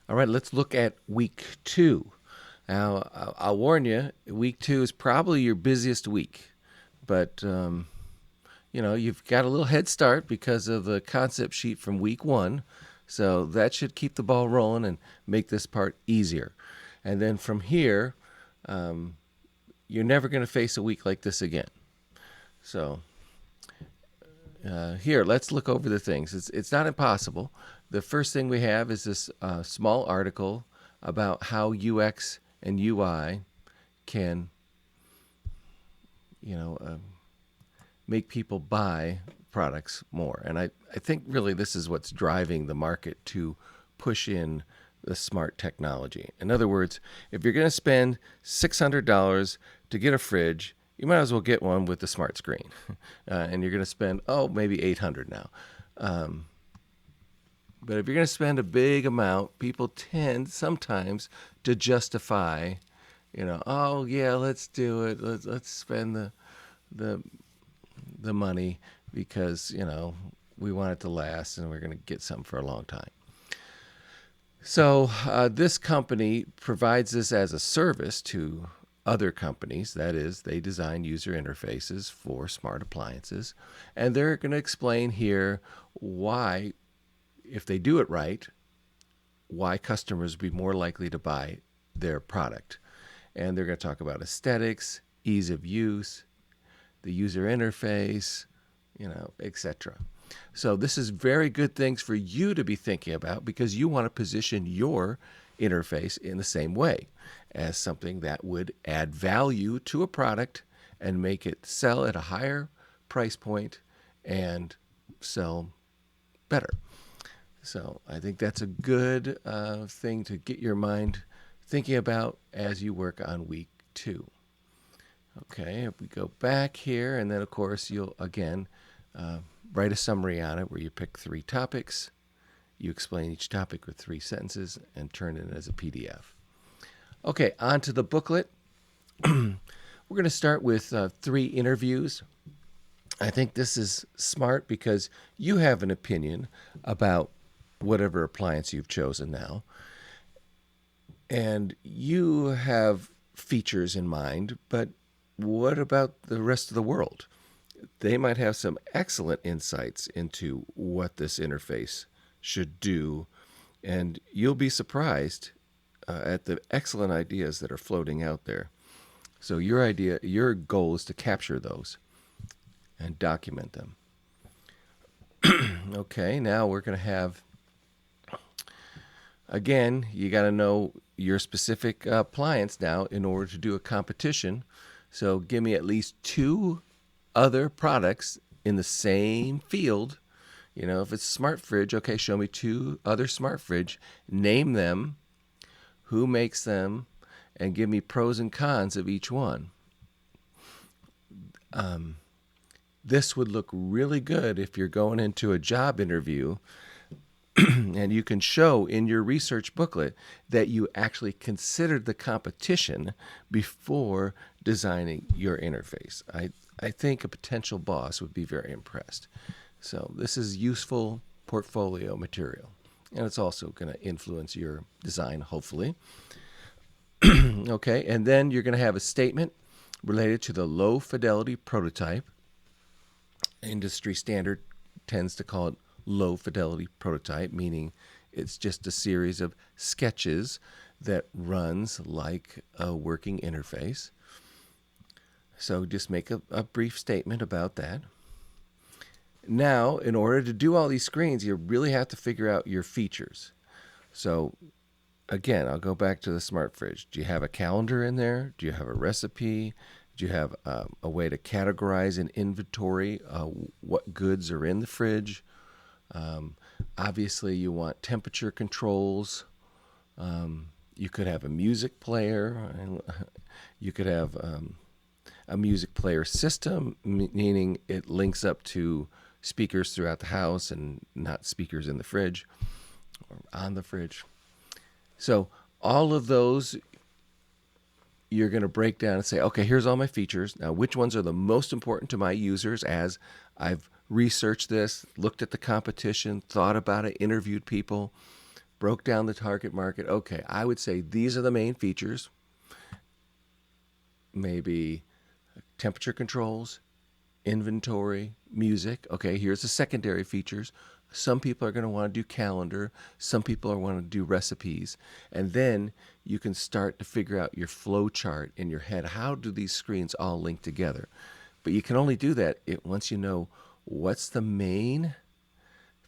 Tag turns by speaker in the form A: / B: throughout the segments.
A: All right, let's look at week 2. Now, I'll warn you, week 2 is probably your busiest week, but you've got a little head start because of the concept sheet from week 1, so that should keep the ball rolling and make this part easier. And then from here, um, you're never going to face a week like this again. So here, let's look over the things. It's not impossible. The first thing we have is this small article about how UX and UI can, you know, uh, make people buy products more. And I think really this is what's driving the market to push in the smart technology. In other words, if you're going to spend $600 to get a fridge, you might as well get one with the smart screen. And you're going to spend, maybe 800 now. Um, but if you're going to spend a big amount, people tend sometimes to justify, oh yeah, let's do it. Let's spend the the money because we want it to last and we're going to get something for a long time. So this company provides this as a service to other companies. That is, they design user interfaces for smart appliances, and they're going to explain here why, if they do it right, why customers would be more likely to buy their product. And they're going to talk about aesthetics, ease of use, the user interface, etc. So this is very good things for you to be thinking about because you want to position your interface in the same way as something that would add value to a product and make it sell at a higher price point and sell better. So I think that's a good thing to get your mind thinking about as you work on week 2. Okay, if we go back here, and then of course you'll again uh, write a summary on it where you pick 3 topics, you explain each topic with 3 sentences, and turn it in as a PDF. Okay, on to the booklet. We're going to start with 3 interviews. I think this is smart because you have an opinion about whatever appliance you've chosen now, and you have features in mind, but what about the rest of the world? They might have some excellent insights into what this interface should do, and you'll be surprised at the excellent ideas that are floating out there. So your goal is to capture those and document them. Okay, now we're going to have, again, you got to know your specific appliance now in order to do a competition. So give me at least 2 other products in the same field. If it's a smart fridge, okay, show me 2 other smart fridge, name them, who makes them, and give me pros and cons of each one. This would look really good if you're going into a job interview and you can show in your research booklet that you actually considered the competition before designing your interface. I think a potential boss would be very impressed. So this is useful portfolio material, and it's also going to influence your design, hopefully. Okay, and then you're going to have a statement related to the low fidelity prototype. Industry standard tends to call it low fidelity prototype, meaning it's just a series of sketches that runs like a working interface. So just make a brief statement about that. Now, in order to do all these screens, you really have to figure out your features. So again, I'll go back to the smart fridge. Do you have a calendar in there? Do you have a recipe? Do you have a way to categorize an inventory, what goods are in the fridge? Obviously, you want temperature controls. You could have a music player. You could have a music player system, meaning it links up to speakers throughout the house and not speakers in the fridge or on the fridge. So all of those you're going to break down and say, okay, here's all my features. Now, which ones are the most important to my users as I've researched this, looked at the competition, thought about it, interviewed people. broke down the target market. Okay, I would say these are the main features. Maybe temperature controls, inventory, music. Okay, here's the secondary features. Some people are going to want to do calendar. Some people are want to do recipes. And then you can start to figure out your flow chart in your head. How do these screens all link together? But you can only do that once you know what's the main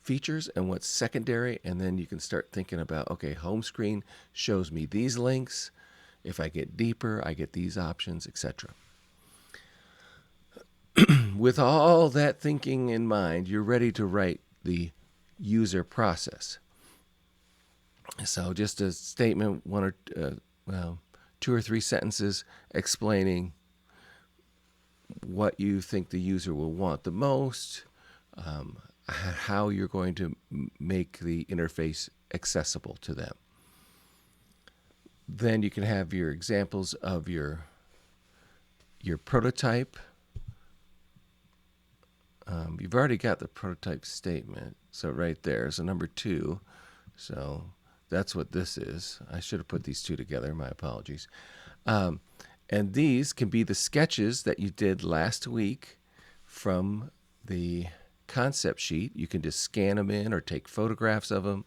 A: features and what's secondary, and then you can start thinking about, okay, home screen shows me these links. If I get deeper, I get these options, etc. With all that thinking in mind, you're ready to write the user process. So just a statement, two or three sentences explaining what you think the user will want the most, how you're going to make the interface accessible to them. Then you can have your examples of your prototype. You've already got the prototype statement, so right there is a number 2. So that's what this is. I should have put these two together. My apologies. And these can be the sketches that you did last week from the concept sheet. You can just scan them in or take photographs of them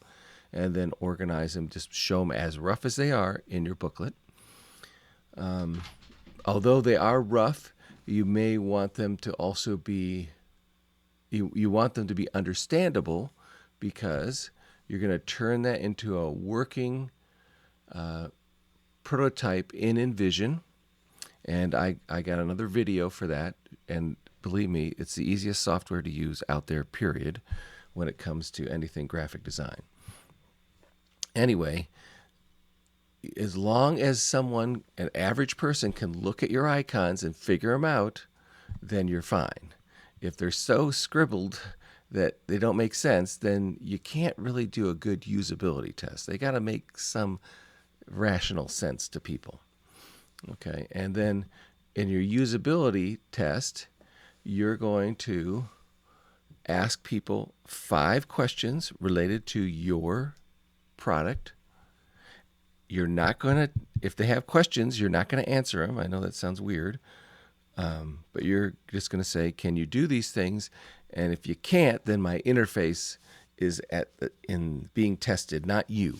A: and then organize them, just show them as rough as they are in your booklet. Although they are rough, you may want them to also be, you want them to be understandable, because you're going to turn that into a working prototype in InVision. And I got another video for that. And believe me, it's the easiest software to use out there, period, when it comes to anything graphic design. Anyway, as long as someone, an average person, can look at your icons and figure them out, then you're fine. If they're so scribbled that they don't make sense, then you can't really do a good usability test. They got to make some rational sense to people. Okay, and then in your usability test, you're going to ask people 5 questions related to your product. You're not going to, if they have questions, you're not going to answer them. I know that sounds weird, but you're just going to say, can you do these things? And if you can't, then my interface is in being tested, not you.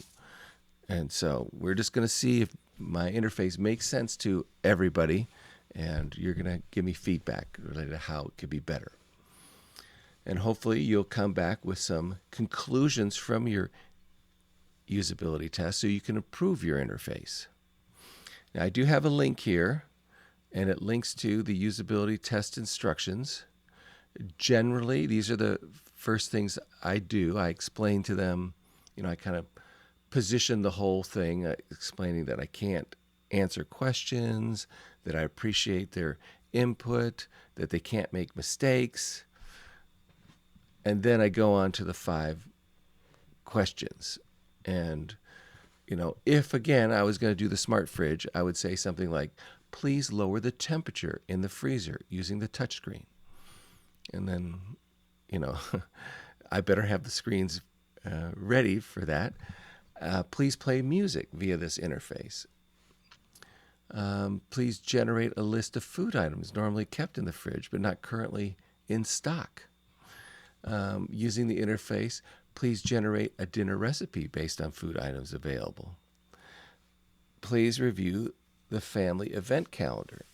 A: And so we're just going to see if my interface makes sense to everybody, and you're going to give me feedback related to how it could be better. And hopefully you'll come back with some conclusions from your usability test so you can improve your interface. Now, I do have a link here, and it links to the usability test instructions. Generally, these are the first things I do. I explain to them, I kind of position the whole thing, explaining that I can't answer questions, that I appreciate their input, that they can't make mistakes. And then I go on to the 5 questions. And, if, again, I was going to do the smart fridge, I would say something like, please lower the temperature in the freezer using the touchscreen. And then, I better have the screens ready for that. Please play music via this interface. Please generate a list of food items normally kept in the fridge but not currently in stock. Using the interface, please generate a dinner recipe based on food items available. Please review the family event calendar.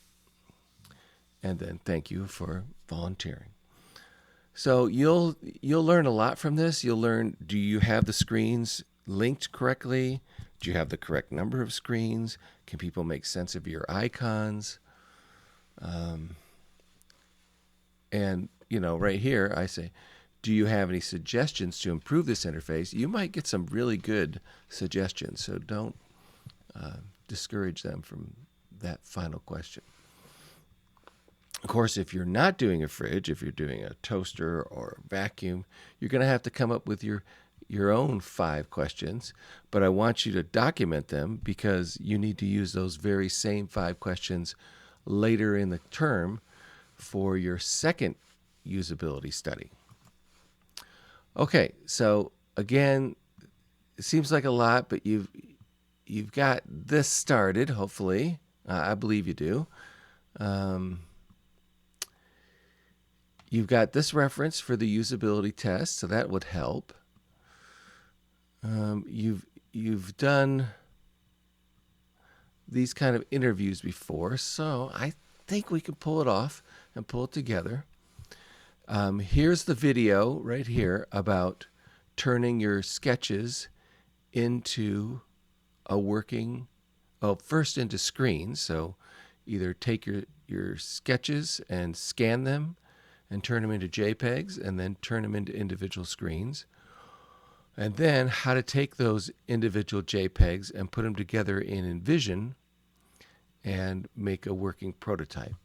A: And then thank you for volunteering. So you'll learn a lot from this. You'll learn, do you have the screens linked correctly? Do you have the correct number of screens? Can people make sense of your icons? And, right here I say, do you have any suggestions to improve this interface? You might get some really good suggestions, so don't discourage them from that final question. Of course, if you're not doing a fridge, if you're doing a toaster or a vacuum, you're going to have to come up with your own 5 questions, but I want you to document them because you need to use those very same 5 questions later in the term for your second usability study. Okay, so again, it seems like a lot, but you've got this started. Hopefully, I believe you do. Um, you've got this reference for the usability test, so that would help. You've done these kind of interviews before, so I think we can pull it off and pull it together. Here's the video right here about turning your sketches into a working, well, first into screens. So either take your sketches and scan them and turn them into JPEGs and then turn them into individual screens. And then how to take those individual JPEGs and put them together in InVision and make a working prototype.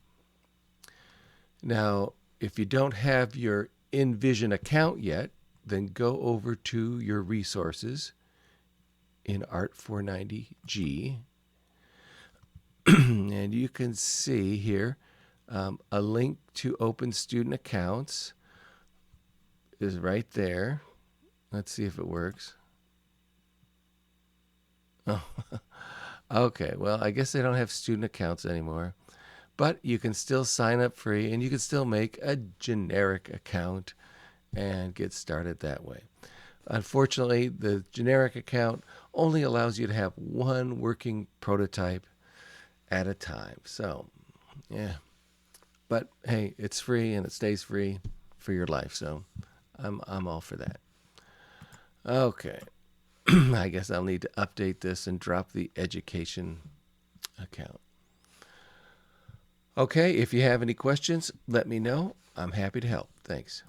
A: Now, if you don't have your InVision account yet, then go over to your resources in Art490G. And you can see here a link to open student accounts is right there. Let's see if it works. Oh, okay. Well, I guess they don't have student accounts anymore. But you can still sign up free and you can still make a generic account and get started that way. Unfortunately, the generic account only allows you to have one working prototype at a time. So, yeah. But hey, it's free and it stays free for your life. So, I'm all for that. Okay. I guess I'll need to update this and drop the education account. Okay, if you have any questions, let me know. I'm happy to help. Thanks.